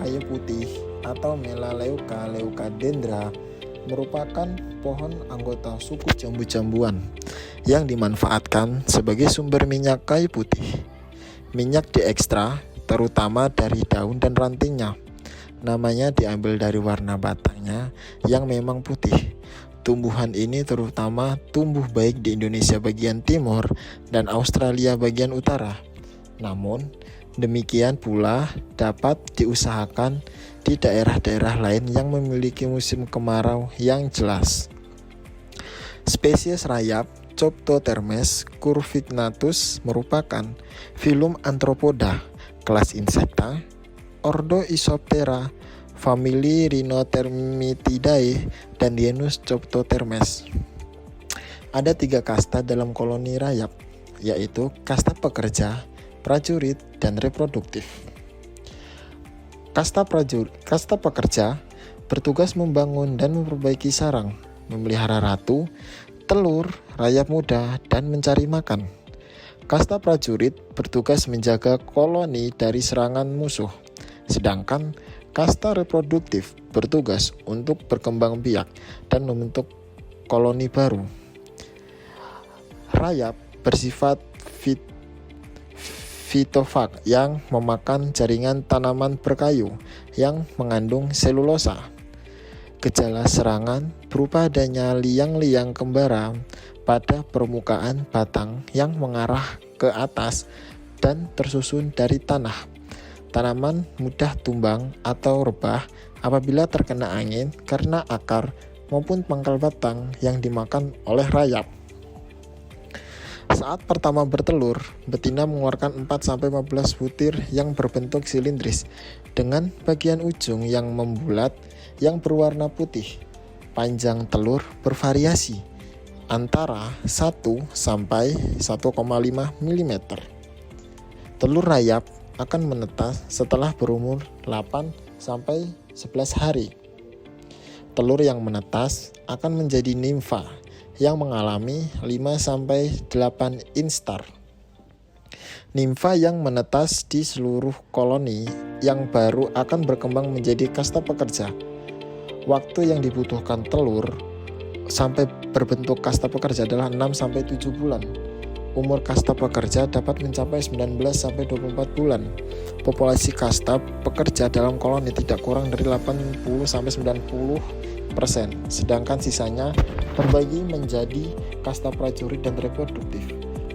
kayu putih atau Melaleuca leucadendra merupakan pohon anggota suku jambu-jambuan yang dimanfaatkan sebagai sumber minyak kayu putih. Minyak diekstrak terutama dari daun dan rantingnya. Namanya diambil dari warna batangnya yang memang putih. Tumbuhan ini terutama tumbuh baik di Indonesia bagian timur dan Australia bagian utara. Namun, demikian pula dapat diusahakan di daerah-daerah lain yang memiliki musim kemarau yang jelas. Spesies rayap Coptothermes curvignatus merupakan filum Arthropoda, kelas Insecta, ordo Isoptera, famili Rhinotermitidae, dan genus Coptothermes. Ada 3 kasta dalam koloni rayap, yaitu kasta pekerja, prajurit, dan reproduktif. Kasta pekerja bertugas membangun dan memperbaiki sarang, memelihara ratu, telur, rayap muda, dan mencari makan. Kasta prajurit bertugas menjaga koloni dari serangan musuh, sedangkan kasta reproduktif bertugas untuk berkembang biak dan membentuk koloni baru. Rayap bersifat fitofag yang memakan jaringan tanaman berkayu yang mengandung selulosa. Gejala serangan berupa adanya liang-liang kembara pada permukaan batang yang mengarah ke atas dan tersusun dari tanah. Tanaman mudah tumbang atau rebah apabila terkena angin karena akar maupun pangkal batang yang dimakan oleh rayap. Saat pertama bertelur, betina mengeluarkan 4-15 butir yang berbentuk silindris dengan bagian ujung yang membulat yang berwarna putih. Panjang telur bervariasi antara 1-1,5 mm. Telur rayap akan menetas setelah berumur 8-11 hari. Telur yang menetas akan menjadi nimfa yang mengalami 5-8 instar. Nimfa yang menetas di seluruh koloni yang baru akan berkembang menjadi kasta pekerja. Waktu yang dibutuhkan telur sampai berbentuk kasta pekerja adalah 6-7 bulan. Umur kasta pekerja dapat mencapai 19-24 bulan. Populasi kasta pekerja dalam koloni tidak kurang dari 80-90%, sedangkan sisanya terbagi menjadi kasta prajurit dan reproduktif.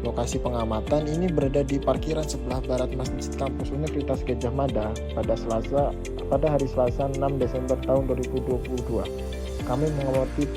Lokasi pengamatan ini berada di parkiran sebelah barat Masjid Kampus Universitas Gadjah Mada pada hari Selasa 6 Desember tahun 2022. Kami mengamati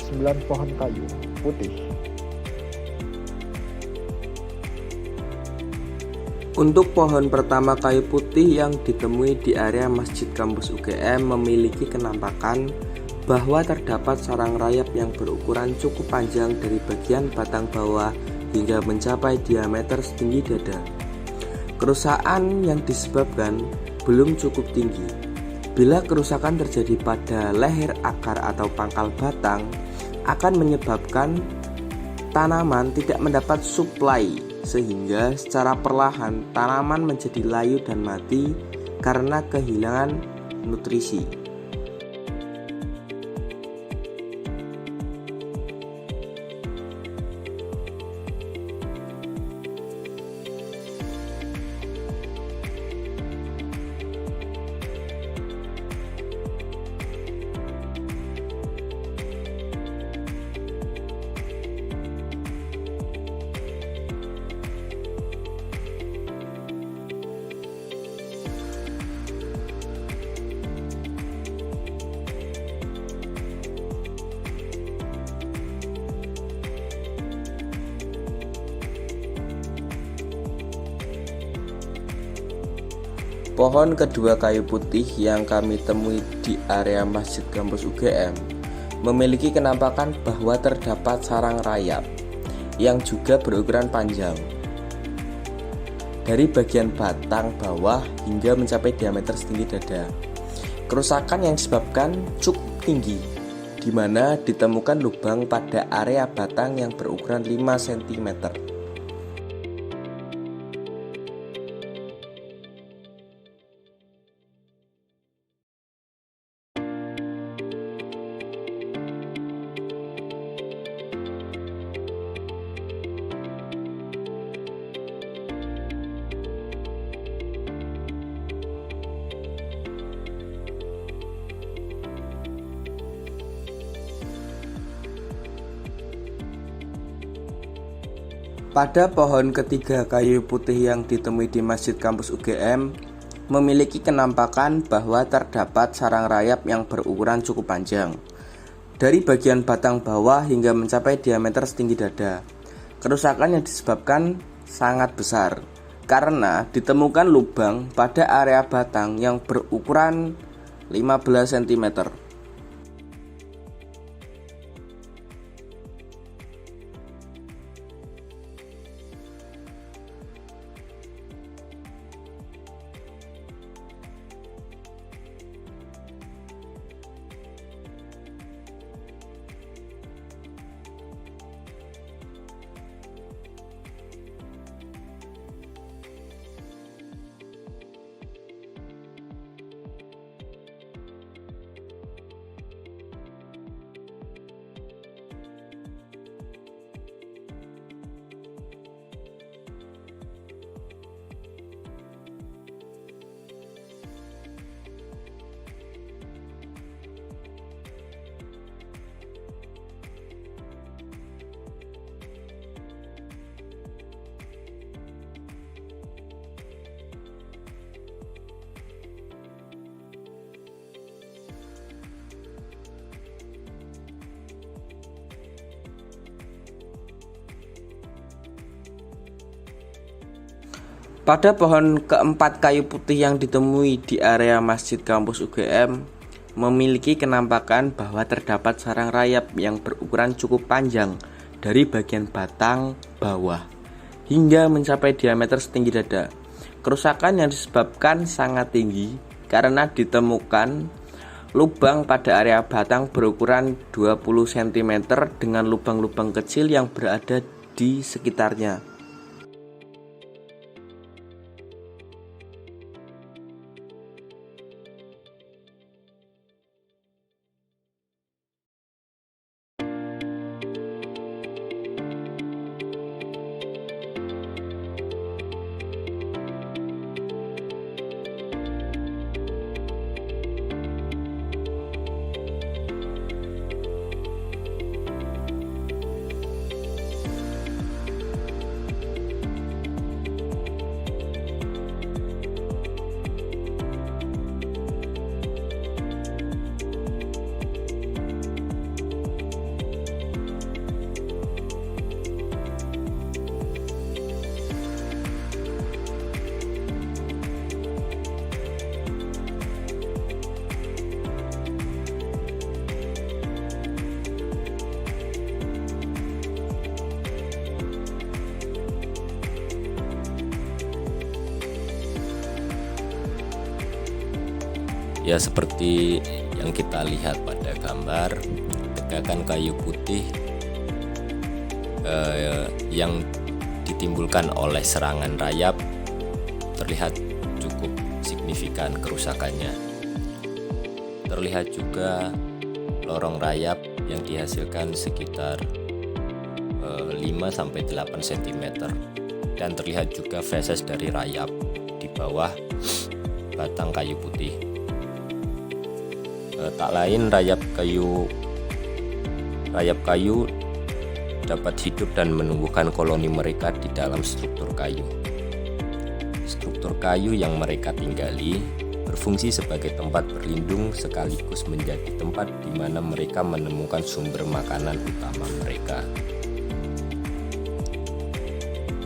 9 pohon kayu putih. Untuk pohon pertama kayu putih yang ditemui di area Masjid Kampus UGM memiliki kenampakan bahwa terdapat sarang rayap yang berukuran cukup panjang dari bagian batang bawah hingga mencapai diameter setinggi dada. Kerusakan yang disebabkan belum cukup tinggi. Bila kerusakan terjadi pada leher akar atau pangkal batang, akan menyebabkan tanaman tidak mendapat suplai, sehingga secara perlahan tanaman menjadi layu dan mati karena kehilangan nutrisi. Pohon kedua kayu putih yang kami temui di area Masjid Kampus UGM memiliki kenampakan bahwa terdapat sarang rayap yang juga berukuran panjang dari bagian batang bawah hingga mencapai diameter setinggi dada. Kerusakan yang disebabkan cukup tinggi, di mana ditemukan lubang pada area batang yang berukuran 5 cm. Pada pohon ketiga kayu putih yang ditemui di Masjid Kampus UGM memiliki kenampakan bahwa terdapat sarang rayap yang berukuran cukup panjang dari bagian batang bawah hingga mencapai diameter setinggi dada. Kerusakan yang disebabkan sangat besar karena ditemukan lubang pada area batang yang berukuran 15 cm. Pada pohon keempat kayu putih yang ditemui di area Masjid Kampus UGM memiliki kenampakan bahwa terdapat sarang rayap yang berukuran cukup panjang dari bagian batang bawah hingga mencapai diameter setinggi dada. Kerusakan yang disebabkan sangat tinggi karena ditemukan lubang pada area batang berukuran 20 cm dengan lubang-lubang kecil yang berada di sekitarnya. Ya, seperti yang kita lihat pada gambar, tegakan kayu putih yang ditimbulkan oleh serangan rayap terlihat cukup signifikan kerusakannya. Terlihat juga lorong rayap yang dihasilkan sekitar 5-8 cm, dan terlihat juga feses dari rayap di bawah batang kayu putih. Tak lain rayap kayu dapat hidup dan menumbuhkan koloni mereka di dalam struktur kayu. Struktur kayu yang mereka tinggali berfungsi sebagai tempat berlindung sekaligus menjadi tempat di mana mereka menemukan sumber makanan utama mereka.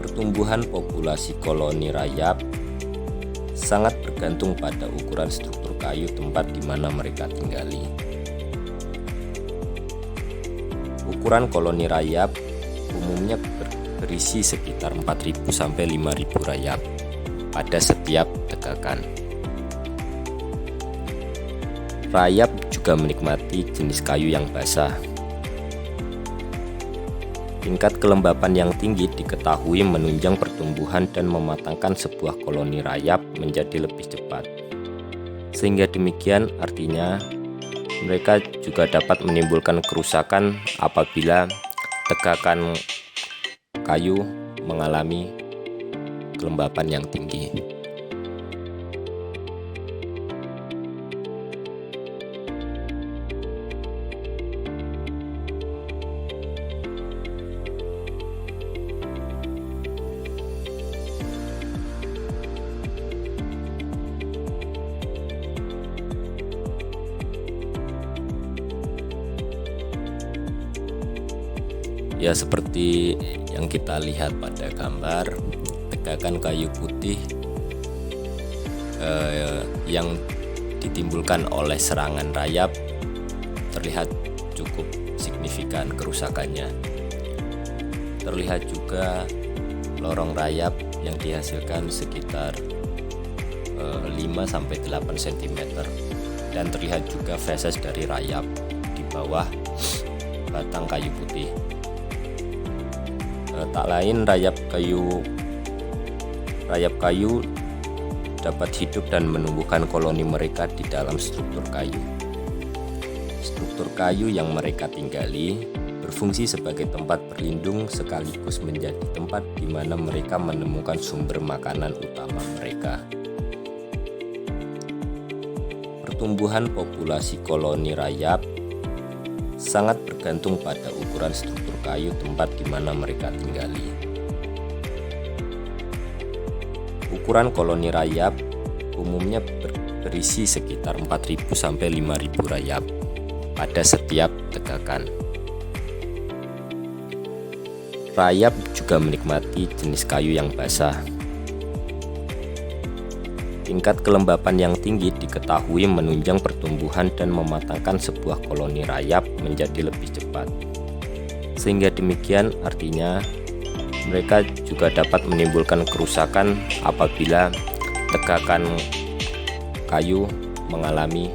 Pertumbuhan populasi koloni rayap sangat bergantung pada ukuran struktur kayu tempat di mana mereka tinggali. Ukuran koloni rayap umumnya berisi sekitar 4.000 sampai 5.000 rayap pada setiap tegakan. Rayap juga menikmati jenis kayu yang basah. Tingkat kelembapan yang tinggi diketahui menunjang pertumbuhan dan mematangkan sebuah koloni rayap menjadi lebih cepat. Sehingga demikian artinya mereka juga dapat menimbulkan kerusakan apabila tegakan kayu mengalami kelembapan yang tinggi. Ya, seperti yang kita lihat pada gambar, tegakan kayu putih yang ditimbulkan oleh serangan rayap terlihat cukup signifikan kerusakannya. Terlihat juga lorong rayap yang dihasilkan sekitar 5-8 cm, dan terlihat juga feses dari rayap di bawah batang kayu putih. Tak lain rayap kayu dapat hidup dan menumbuhkan koloni mereka di dalam struktur kayu. Struktur kayu yang mereka tinggali berfungsi sebagai tempat berlindung sekaligus menjadi tempat di mana mereka menemukan sumber makanan utama mereka. Pertumbuhan populasi koloni rayap sangat bergantung pada ukuran struktur kayu tempat di mana mereka tinggali. Ukuran koloni rayap umumnya berisi sekitar 4.000 sampai 5.000 rayap pada setiap tegakan. Rayap juga menikmati jenis kayu yang basah. Tingkat kelembapan yang tinggi diketahui menunjang pertumbuhan dan mematangkan sebuah koloni rayap menjadi lebih cepat. Sehingga demikian artinya mereka juga dapat menimbulkan kerusakan apabila tegakan kayu mengalami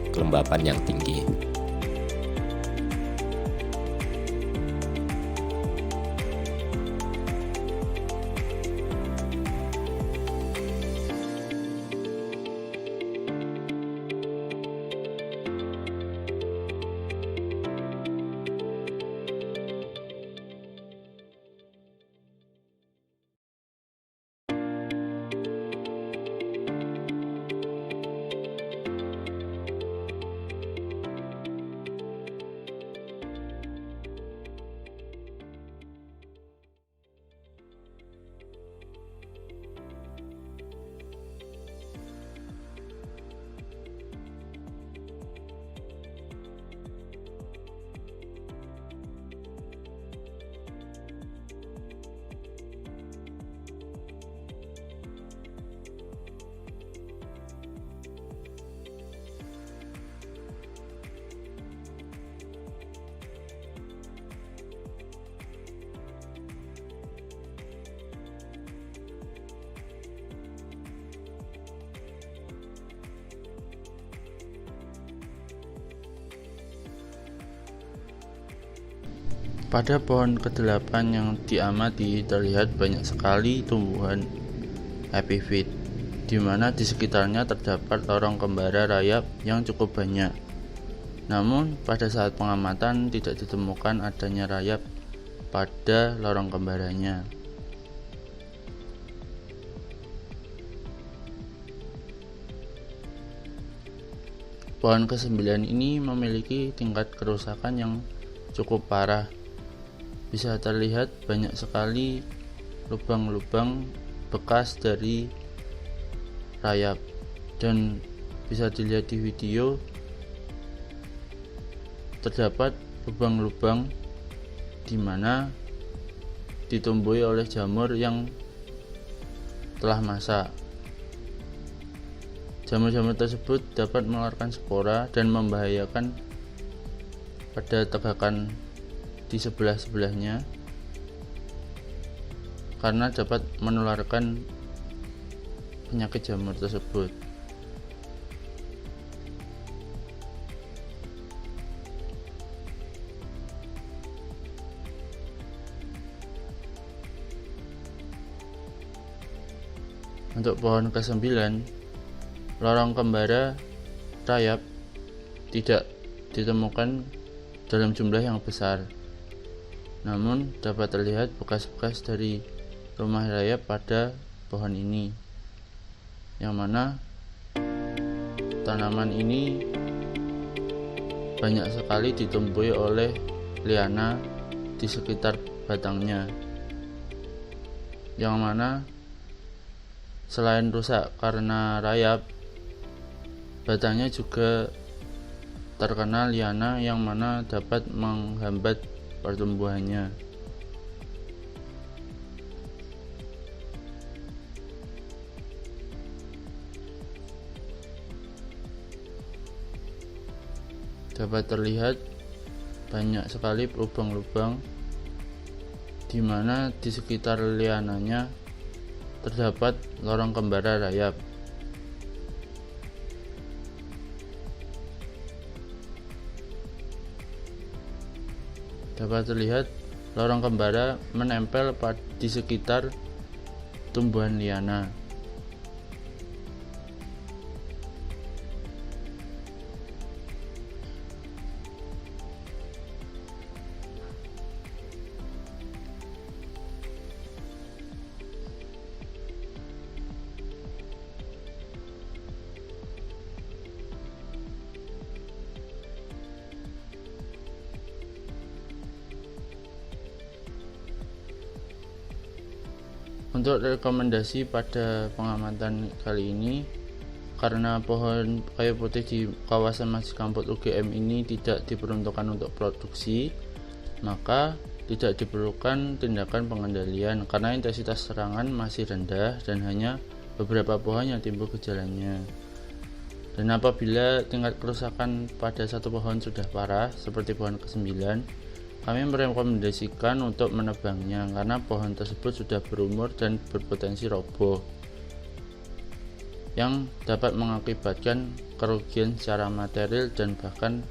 kelembapan yang tinggi. Pada pohon ke-8 yang diamati terlihat banyak sekali tumbuhan epifit, di mana di sekitarnya terdapat lorong kembara rayap yang cukup banyak. Namun pada saat pengamatan tidak ditemukan adanya rayap pada lorong kembaranya. Pohon ke-9 ini memiliki tingkat kerusakan yang cukup parah. Bisa terlihat banyak sekali lubang-lubang bekas dari rayap, dan bisa dilihat di video terdapat lubang-lubang di mana ditumbuhi oleh jamur yang telah masak. Jamur-jamur tersebut dapat mengeluarkan spora dan membahayakan pada tegakan di sebelah-sebelahnya karena dapat menularkan penyakit jamur tersebut. Untuk pohon ke-9, lorong kembara rayap tidak ditemukan dalam jumlah yang besar. Namun dapat terlihat bekas-bekas dari rumah rayap pada pohon ini, yang mana tanaman ini banyak sekali ditumbuhi oleh liana di sekitar batangnya, yang mana selain rusak karena rayap, batangnya juga terkena liana yang mana dapat menghambat pertumbuhannya. Dapat terlihat banyak sekali lubang-lubang di mana di sekitar liananya terdapat lorong kembara rayap. Dapat terlihat lorong kembara menempel di sekitar tumbuhan liana. Untuk rekomendasi pada pengamatan kali ini, karena pohon kayu putih di kawasan Masjid Kampus UGM ini tidak diperuntukkan untuk produksi, maka tidak diperlukan tindakan pengendalian karena intensitas serangan masih rendah dan hanya beberapa pohon yang timbul gejalanya. Dan apabila tingkat kerusakan pada satu pohon sudah parah, seperti pohon ke-9, kami merekomendasikan untuk menebangnya karena pohon tersebut sudah berumur dan berpotensi roboh yang dapat mengakibatkan kerugian secara material dan bahkan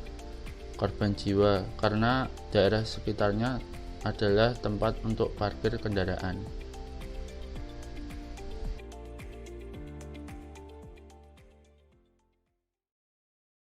korban jiwa karena daerah sekitarnya adalah tempat untuk parkir kendaraan.